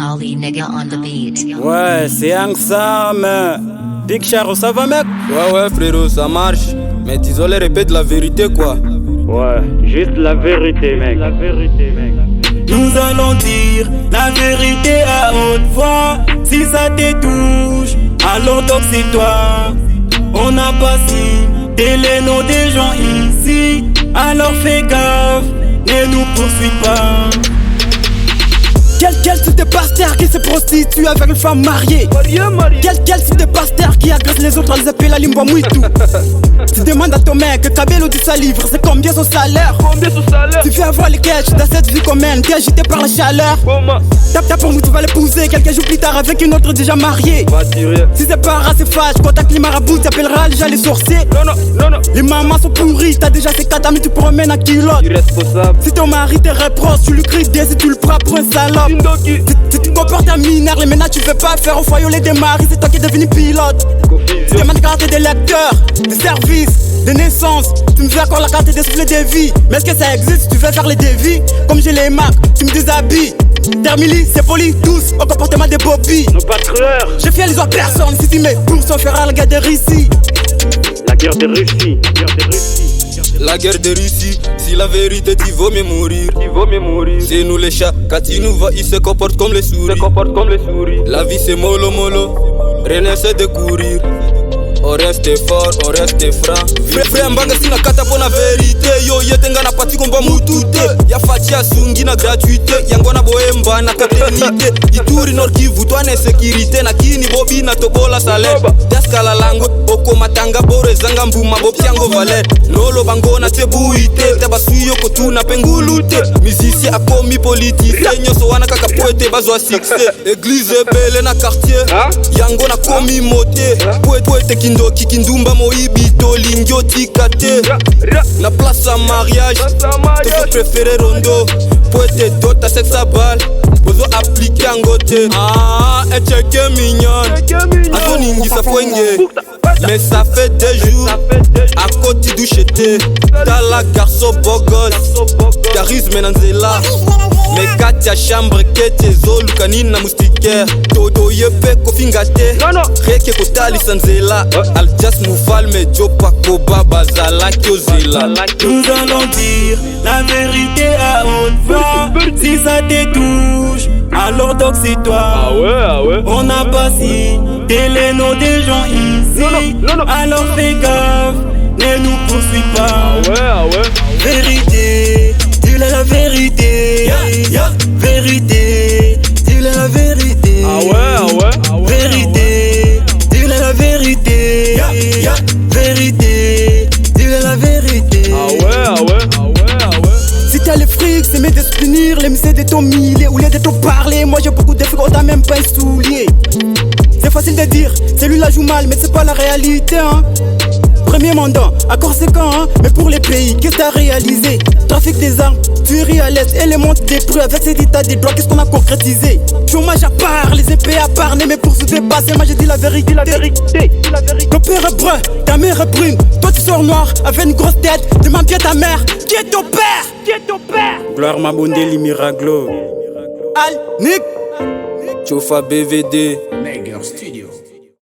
Ali nigga on the beat. Ouais, c'est Yang Sam. Big Charo, ça va mec? Ouais, frérot, ça marche. Mais désolé, répète la vérité, quoi. Ouais, juste la vérité, mec. La vérité, mec. Nous allons dire la vérité à haute voix. Si ça te touche, alors donc c'est toi. On n'a pas cité les noms des gens ici. Alors fais gaffe, ne nous poursuis pas. Quel type de pasteur qui se prostitue avec une femme mariée? Quel type de pasteur qui agresse les autres, les appelle la limba mouitou? Tu demandes à ton mec, Cabello dit sa livre, c'est combien son salaire? Tu viens avoir les cash dans cette vie commune, t'es agité par la chaleur. T'as pour nous, tu vas l'épouser quelques jours plus tard avec une autre déjà mariée. Si c'est pas rare, c'est fâche, contacte les marabouts, t'appelleras déjà les sorciers. Non. Les mamans sont pourries, t'as déjà ces quatre amis, tu promènes en culotte. Si ton mari te reproche, tu lui cries des si tu le prends pour un salope. Si tu comportes un mineur, les ménages tu veux pas faire au foyer des maris, c'est toi qui es devenu pilote. Tu demandes carte des lecteurs, des services, des naissances. Tu me fais encore la carte des souffles de vie. Mais est-ce que ça existe? Tu veux faire les dévis? Comme j'ai les marques, tu me déshabilles. Termili, c'est poli, tous au comportement des bobbies. Nos patreurs. Je fais les autres personnes, si tu mets pour on fera la guerre de Russie. La guerre de Russie. La guerre de Russie, si la vérité tu vaut mieux mourir. C'est nous les chats, quand ils nous voient ils se comportent comme les souris. La vie c'est mollo, rien n'essaie de courir. On reste fort, on reste franc. Frère mbanga sina kata pona vérité. Yo yetenga na pati komba mutute. Ya fati ya sungi na gratuité. Yangona boemba na paternité. Ituri Nord Kivu toi na sécurité. Na kini bobi na tobola salaire. Daskala lango oko matanga bore zanga mbuma bopiango valet. Nolo bango na tebuite. Teba suyo kotuna pengulute. Musicien akomi politicien. Nyoso wana kaka poete bazwa succès. Église belle na quartier. Yango na komi moté. Poete kindoki kindumba moibi tolingyo tikate. Na place à mariage, te préféré rondo. Poete dota sexa bal, bozo appliquer angote. Echeke mignonne, azoningi sa fwenge. Mais ça fait des jours, à côté du chete. T'as la garçon beau gosse, charisme nanzela. Mais Katia chambre kete zolu kanina moustiquaire. Toto yepe kofingate, reke kotali sanzela. Aljas moufal me jopa koba bazala kyozela. Nous allons dire la vérité à haute voix. Si ça te touche, alors donc c'est toi. Ah ouais. On n'a pas cité les noms des gens ici. Alors fais gaffe, ne nous poursuis pas. Ah ouais. Vérité, dis-le la vérité. Vérité, dis-le la vérité. Ah ouais. Vérité, dis-le la vérité. Vérité, dis-le la vérité. Ah ouais. Si t'as le fric, c'est mes de se punir. Les musées de ton mille, ou les de ton parler. Moi j'ai beaucoup de fric, on t'a même pas un soulier. C'est facile de dire, celui-là joue mal, mais c'est pas la réalité, hein. Premier mandat, à conséquent, hein. Mais pour les pays, qu'est-ce que t'as réalisé? Trafic des armes, tuerie à l'est, éléments des preux. Avec cet état des droits, qu'est-ce qu'on a concrétisé? Chômage à part, les épées à part, mais pour se dépasser, moi j'ai dit la vérité. Ton père est brun, ta mère est brune. Toi tu sors noir, avec une grosse tête. Demande bien ta mère, qui est ton père? Gloire Mabondeli Miraglo. Al, Nick. Chofa BVD.